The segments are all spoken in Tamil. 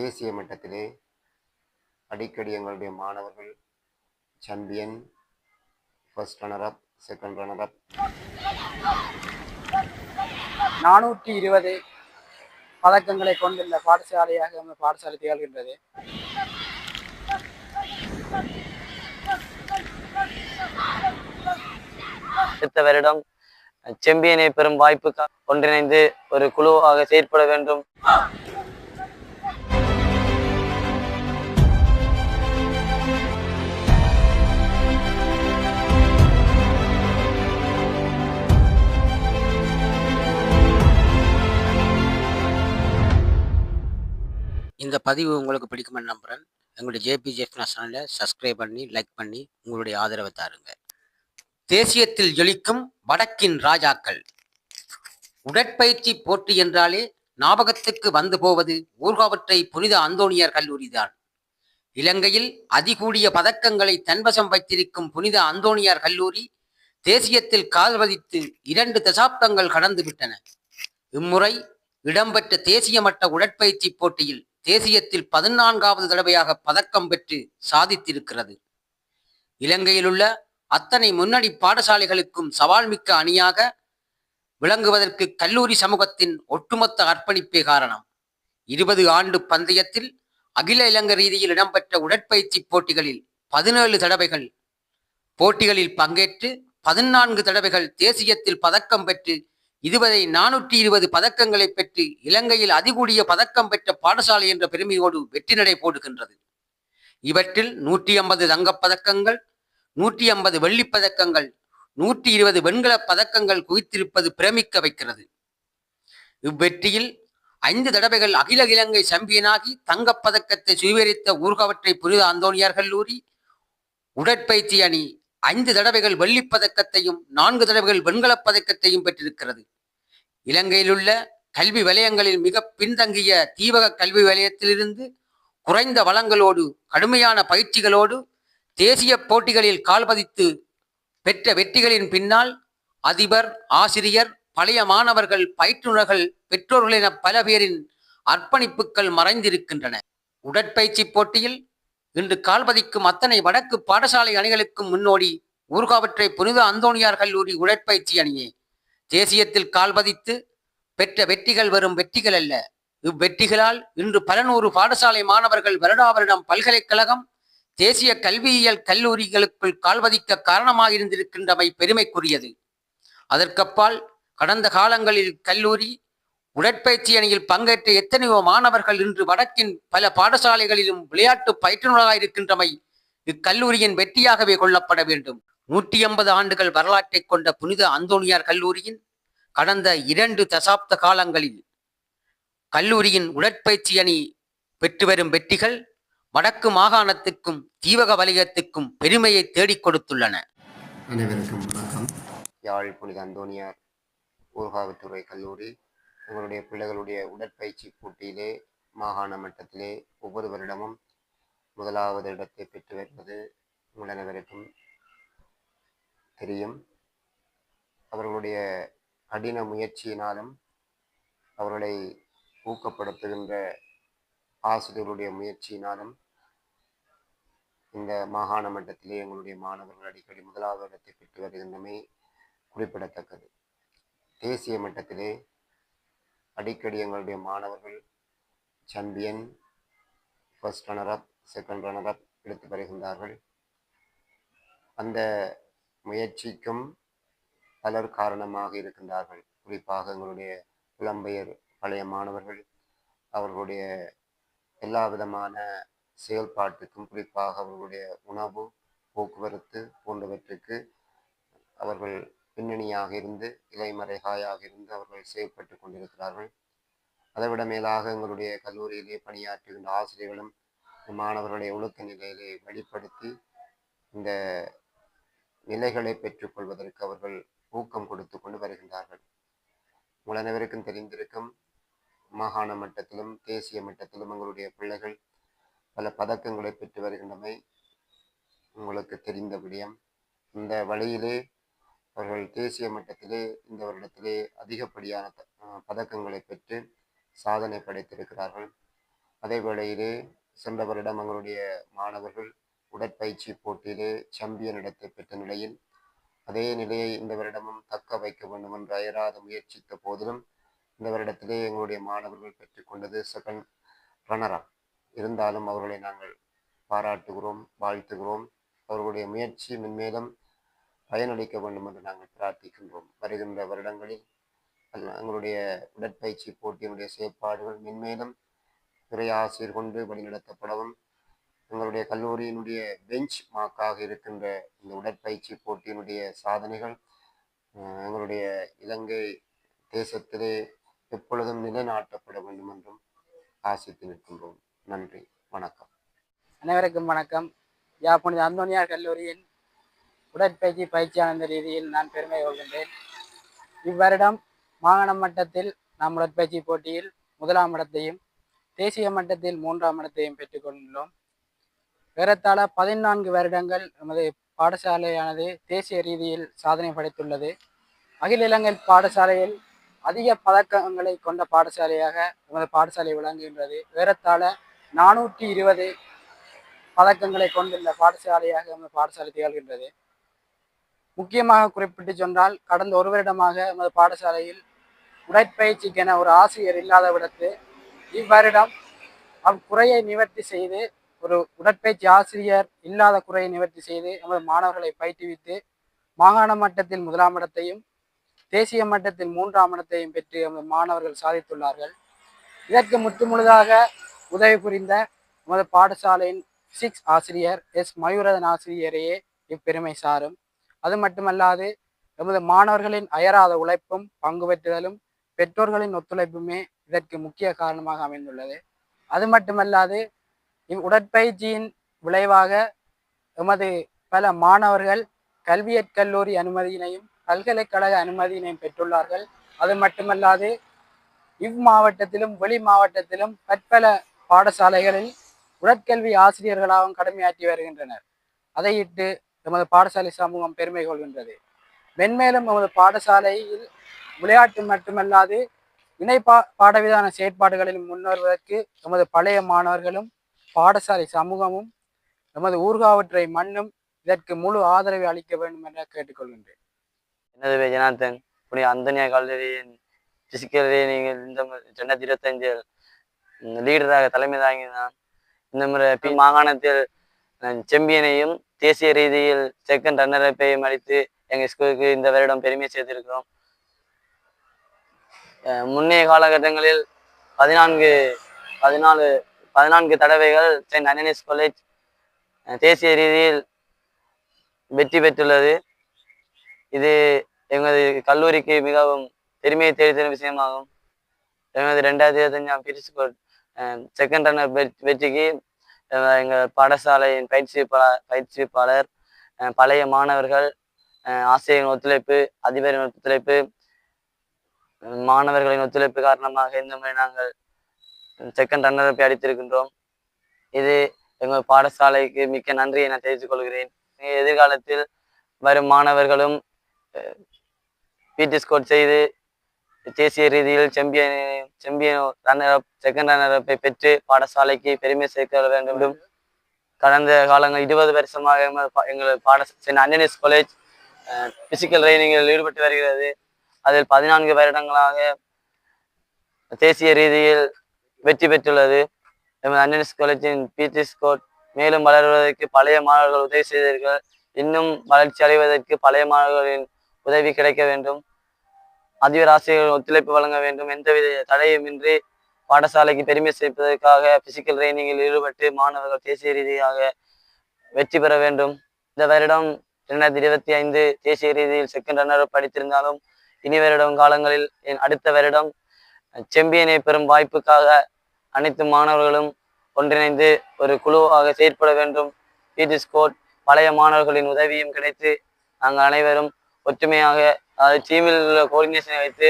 தேசிய மட்டத்திலே அடிக்கடி எங்களுடைய மாணவர்கள் champion, first runner up, second runner up 420 பதக்கங்களை கொண்டுள்ள பாடசாலையாக நம்ம பாடசாலை திகழ்கின்றது. அடுத்த வருடம் சாம்பியனை பெறும் வாய்ப்பு ஒன்றிணைந்து ஒரு குழுவாக செயற்பட வேண்டும். இந்த பதிவு உங்களுக்கு பிடிக்குமென்னு நம்புகிறேன். எங்களுடைய ஜேபிஜேஎஃப் சேனலை சப்ஸ்கிரைப் பண்ணி லைக் பண்ணி உங்களுடைய ஆதரவை தாருங்க. தேசியத்தில் ஜொலிக்கும் வடக்கின் ராஜாக்கள். உடற்பயிற்சி போட்டி என்றாலே ஞாபகத்துக்கு வந்து போவது ஊர்காவற்றை புனித அந்தோணியார் கல்லூரிதான். இலங்கையில் அதிகூடிய பதக்கங்களை தன்வசம் வைத்திருக்கும் புனித அந்தோணியார் கல்லூரி தேசியத்தில் கால் பதித்து 2 தசாப்தங்கள் கடந்து விட்டன. இம்முறை இடம்பெற்ற தேசிய மட்ட உடற்பயிற்சி போட்டியில் தேசியத்தில் 14வது தடவையாக பதக்கம் பெற்று சாதித்திருக்கிறது. இலங்கையில் உள்ள அத்தனை முன்னணி பாடசாலைகளுக்கும் சவால் மிக்க அணியாக விளங்குவதற்கு கல்லூரி சமூகத்தின் ஒட்டுமொத்த அர்ப்பணிப்பே காரணம். 20 ஆண்டு பந்தயத்தில் அகில இலங்கை ரீதியில் இடம்பெற்ற உடற்பயிற்சி போட்டிகளில் 17 தடவைகள் போட்டிகளில் பங்கேற்று 14 தடவைகள் தேசியத்தில் பதக்கம் பெற்று இதுவரை 420 பதக்கங்களை பெற்று இலங்கையில் அதிகூடிய பதக்கம் பெற்ற பாடசாலை என்ற பெருமையோடு வெற்றி நடை போடுகின்றது. இவற்றில் 150 தங்கப்பதக்கங்கள், 150 வெள்ளிப்பதக்கங்கள், 120 வெண்கல பதக்கங்கள் குவித்திருப்பது பிரமிக்க வைக்கிறது. இவ்வெற்றியில் 5 தடவைகள் அகில இலங்கை சாம்பியனாகி தங்கப்பதக்கத்தை சுவீகரித்த ஊர்காவற்றை புனித அந்தோணியார் கல்லூரி உடற்பயிற்சி அணி 5 தடவைகள் வெள்ளிப்பதக்கத்தையும் 4 தடவைகள் வெண்கலப் பதக்கத்தையும் பெற்றிருக்கிறது. இலங்கையில் உள்ள கல்வி வலயங்களில் மிக பின்தங்கிய தீவக கல்வி வலயத்திலிருந்து குறைந்த வளங்களோடு கடுமையான பயிற்சிகளோடு தேசிய போட்டிகளில் கால்பதித்து பெற்ற வெற்றிகளின் பின்னால் அதிபர், ஆசிரியர், பழைய மாணவர்கள், பயிற்றுநர்கள், பெற்றோர்கள் என பல பேரின் அர்ப்பணிப்புகள் மறைந்திருக்கின்றன. உடற்பயிற்சி போட்டியில் இன்று கால்பதிக்கும் அத்தனை வடக்கு பாடசாலை அணிகளுக்கும் முன்னோடி ஊர்காவற்றை புனித அந்தோணியார் கல்லூரி உடற்பயிற்சி அணியே. தேசியத்தில் கால்பதித்து பெற்ற வெற்றிகள் வெறும் வெற்றிகள் அல்ல. இவ்வெற்றிகளால் இன்று பல நூறு பாடசாலை மாணவர்கள் வருடா வருடம் பல்கலைக்கழகம், தேசிய கல்வியியல் கல்லூரிகளுக்குள் கால்பதிக்க காரணமாக இருந்திருக்கின்றமை பெருமைக்குரியது. அதற்கப்பால் கடந்த காலங்களில் கல்லூரி உடற்பயிற்சி அணியில் பங்கேற்ற எத்தனையோ மாணவர்கள் இன்று வடக்கின் பல பாடசாலைகளிலும் விளையாட்டு பயிற்றுநராக இருக்கின்றமை இக்கல்லூரியின் வெற்றியாகவே கொள்ளப்பட வேண்டும். 150 ஆண்டுகள் வரலாற்றை கொண்ட புனித அந்தோணியார் கல்லூரியின் கடந்த 2 தசாப்த காலங்களில் கல்லூரியின் உடற்பயிற்சி அணி பெற்று வரும் வெற்றிகள் வடக்கு மாகாணத்துக்கும் தீவக வலயத்துக்கும் பெருமையை தேடிக் கொடுத்துள்ளன. அனைவருக்கும் வணக்கம். யாழ் புனித அந்தோணியார் ஊர்காவற்றுறை கல்லூரி உங்களுடைய பிள்ளைகளுடைய உடற்பயிற்சி போட்டியிலே மாகாண மட்டத்திலே ஒவ்வொரு வருடமும் 1வது இடத்தை பெற்று வருவது உங்கள் அனைவருக்கும் தெரியும். அவர்களுடைய கடின முயற்சியினாலும் அவர்களை ஊக்கப்படுத்துகின்ற ஆசிரியர்களுடைய முயற்சியினாலும் இந்த மாகாண மட்டத்திலே எங்களுடைய மாணவர்கள் அடிக்கடி 1வது இடத்தை பெற்று வருகின்றமை குறிப்பிடத்தக்கது. தேசிய மட்டத்திலே அடிக்கடி எங்களுடைய மாணவர்கள் champion, first runner up, second runner up எடுத்து வருகின்றார்கள். அந்த முயற்சிக்கும் பலர் காரணமாக இருக்கின்றார்கள். குறிப்பாக எங்களுடைய புலம்பெயர் பழைய மாணவர்கள் அவர்களுடைய எல்லா விதமான செயல்பாட்டுக்கும், குறிப்பாக அவர்களுடைய உணவு, போக்குவரத்து போன்றவற்றுக்கு அவர்கள் பின்னணியாக இருந்து இலைமறைகாயாக இருந்து அவர்கள் செயல்பட்டு கொண்டிருக்கிறார்கள். அதைவிட மேலாக எங்களுடைய கல்லூரியிலே பணியாற்றுகின்ற ஆசிரியர்களும் மாணவர்களுடைய ஒழுக்க நிலையிலே வெளிப்படுத்தி இந்த நிலைகளை பெற்றுக்கொள்வதற்கு அவர்கள் ஊக்கம் கொடுத்து கொண்டு வருகின்றார்கள். உங்கள் அனைவருக்கும் தெரிந்திருக்கும், மாகாண மட்டத்திலும் தேசிய மட்டத்திலும் எங்களுடைய பிள்ளைகள் பல பதக்கங்களை பெற்று வருகின்றமை உங்களுக்கு தெரிந்த விடயம். இந்த வழியிலே அவர்கள் தேசிய மட்டத்திலே இந்த வருடத்திலே அதிகப்படியான பதக்கங்களை பெற்று சாதனை படைத்திருக்கிறார்கள். அதே வேளையிலே சென்ற வருடம் எங்களுடைய மாணவர்கள் உடற்பயிற்சி போட்டியிலே சாம்பியன் இடத்தை பெற்ற நிலையில் அதே நிலையை இந்த வருடமும் தக்க வைக்க வேண்டும் என்று அயராது முயற்சித்த போதிலும் இந்த வருடத்திலே எங்களுடைய மாணவர்கள் பெற்றுக்கொண்டது செகண்ட் ரன்னரா. இருந்தாலும் அவர்களை நாங்கள் பாராட்டுகிறோம், வாழ்த்துகிறோம். அவர்களுடைய முயற்சி மென்மேலும் பயனளிக்க வேண்டும் என்று நாங்கள் பிரார்த்திக்கின்றோம். வருகின்ற வருடங்களில் எங்களுடைய உடற்பயிற்சி போட்டியினுடைய செயற்பாடுகள் மென்மேலும் நிறைய ஆசிரியர் கொண்டு வழிநடத்தப்படவும், எங்களுடைய கல்லூரியினுடைய பெஞ்ச் மார்க்காக இருக்கின்ற இந்த உடற்பயிற்சி போட்டியினுடைய சாதனைகள் எங்களுடைய இலங்கை தேசத்திலே எப்பொழுதும் நிலைநாட்டப்பட வேண்டும் என்றும் ஆசித்து நிற்கின்றோம். நன்றி, வணக்கம். அனைவருக்கும் வணக்கம். யாழ்ப்பாணம் அந்தோனியார் கல்லூரியின் உடற்பயிற்சி பயிற்சியாளர் ரீதியில் நான் பெருமை கொள்கின்றேன். இவ்வருடம் மாகாண மட்டத்தில் நாம் உடற்பயிற்சி போட்டியில் 1ஆம் இடத்தையும் தேசிய மட்டத்தில் 3ஆம் இடத்தையும் பெற்றுக்கொண்டுள்ளோம். ஏறத்தாழ 14 வருடங்கள் நமது பாடசாலையானது தேசிய ரீதியில் சாதனை படைத்துள்ளது. அகில இலங்கை பாடசாலையில் அதிக பதக்கங்களை கொண்ட பாடசாலையாக நமது பாடசாலை விளங்குகின்றது. ஏறத்தாழ 420 பதக்கங்களை கொண்டுள்ள பாடசாலையாக நமது பாடசாலை திகழ்கின்றது. முக்கியமாக குறிப்பிட்டு சொன்னால், கடந்த ஒரு வருடமாக நமது பாடசாலையில் உடற்பயிற்சிக்கென ஒரு ஆசிரியர் இல்லாத விடத்து இவ்வருடம் அக்குறையை நிவர்த்தி செய்து, ஒரு உடற்பயிற்சி ஆசிரியர் இல்லாத குறையை நிவர்த்தி செய்து நமது மாணவர்களை பயிற்றுவித்து மாகாண மட்டத்தில் 1ஆம் இடத்தையும் தேசிய மட்டத்தில் 3ஆம் இடத்தையும் பெற்று நமது மாணவர்கள் சாதித்துள்ளார்கள். இதற்கு முற்றுமுழுதாக உதவி புரிந்த நமது பாடசாலையின் 6 ஆசிரியர் எஸ் மயூரதன் ஆசிரியரையே இப்பெருமை சாரும். அது மட்டுமல்லாது எமது மாணவர்களின் அயராத உழைப்பும் பங்கு பெற்றுதலும் பெற்றோர்களின் ஒத்துழைப்புமே இதற்கு முக்கிய காரணமாக அமைந்துள்ளது. அது மட்டுமல்லாது உடற்பயிற்சியின் விளைவாக எமது பல மாணவர்கள் கல்வியற் கல்லூரி அனுமதியினையும் பல்கலைக்கழக அனுமதியினையும் பெற்றுள்ளார்கள். அது மட்டுமல்லாது இம்மாவட்டத்திலும் வெளி மாவட்டத்திலும் பற்பல பாடசாலைகளில் உடற்கல்வி ஆசிரியர்களாகவும் கடமையாற்றி வருகின்றனர். அதையிட்டு எமது பாடசாலை சமூகம் பெருமை கொள்கின்றது. மென்மேலும் எமது பாடசாலையில் விளையாட்டு மட்டுமல்லாது இணை பாடவிதான செயற்பாடுகளில் முன்னேறுவதற்கு எமது பழைய மாணவர்களும் பாடசாலை சமூகமும் எமது ஊர்காவற்றை மண்ணும் இதற்கு முழு ஆதரவை அளிக்க வேண்டும் என கேட்டுக்கொள்கின்றேன். எனது பேர் ஜனார்த்தன். புனித அந்தோனியார் கல்லூரியின் பிசிக்கல் நீங்கள் இந்த 2025 லீடராக தலைமை தாங்கினான். இந்த முறை மாகாணத்தில் சாம்பியனையும் தேசிய ரீதியில் செகண்ட் ரன்னரப்பையும் அளித்து எங்கள் ஸ்கூலுக்கு இந்த வருடம் பெருமை சேர்த்திருக்கிறோம். முன்னைய காலகட்டங்களில் 14 தடவைகள் செயின்ட் ஆண்டனிஸ் காலேஜ் தேசிய ரீதியில் வெற்றி பெற்றுள்ளது. இது எமது கல்லூரிக்கு மிகவும் பெருமையை தேடித்தரும் விஷயமாகும். எமது 2025 பிரிஸ்கோட் செகண்ட் ரன்னர் வெற்றிக்கு எங்கள் பாடசாலையின் பயிற்சிப்பாளர், பழைய மாணவர்கள், ஆசிரியரின் ஒத்துழைப்பு, அதிபரின் ஒத்துழைப்பு, மாணவர்களின் ஒத்துழைப்பு காரணமாக இந்த முறை நாங்கள் செகண்ட் ரன்னரப்பை அடித்திருக்கின்றோம். இது எங்கள் பாடசாலைக்கு மிக்க நன்றியை நான் தெரிவித்துக் கொள்கிறேன். எதிர்காலத்தில் வரும் மாணவர்களும் பிடிஸ்கோட் செய்து தேசிய ரீதியில் செம்பியன் ரன்னரப் செகண்ட் ரன்னரப்பை பெற்று பாடசாலைக்கு பெருமை சேர்க்க வேண்டும். கடந்த காலங்கள் 20 வருஷமாக எங்கள் செயின்ட் ஆண்டனிஸ் காலேஜ் பிசிக்கல் ட்ரைனிங்கில் ஈடுபட்டு வருகிறது. அதில் 14 வருடங்களாக தேசிய ரீதியில் வெற்றி பெற்றுள்ளது. எமது ஆண்டனிஸ் காலேஜின் பிடிஸ்கோட் மேலும் வளர்வதற்கு பழைய மாணவர்கள் உதவி செய்தீர்கள். இன்னும் வளர்ச்சி அடைவதற்கு பழைய மாணவர்களின் உதவி கிடைக்க வேண்டும். அதிபர் ஆசிரியர்கள் ஒத்துழைப்பு வழங்க வேண்டும். எந்தவித தடையுமின்றி பாடசாலைக்கு பெருமை சேர்ப்பதற்காக பிசிக்கல் ட்ரைனிங்கில் ஈடுபட்டு மாணவர்கள் தேசிய ரீதியாக வெற்றி பெற வேண்டும். இந்த வருடம் 2025 தேசிய ரீதியில் செகண்ட் ரன்னர் படித்திருந்தாலும் இனி வருடம் காலங்களில் அடுத்த வருடம் சாம்பியனை பெறும் வாய்ப்புக்காக அனைத்து மாணவர்களும் ஒன்றிணைந்து ஒரு குழுவாக செயற்பட வேண்டும். பிடிஸ்கோட் பழைய மாணவர்களின் உதவியும் கிடைத்து நாங்கள் அனைவரும் ஒற்றுமையாக டீமில் உள்ள கோஆர்டினேஷனை வைத்து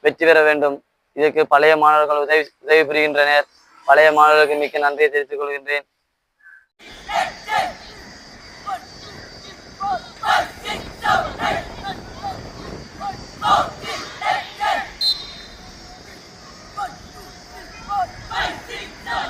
வெற்றி பெற வேண்டும். இதற்கு பழைய மாணவர்கள் உதவி புரிகின்றனர். பழைய மாணவர்களுக்கு மிக்க நன்றியை தெரிவித்துக் கொள்கின்றேன். Fight!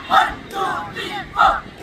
1, 2, 3, 4.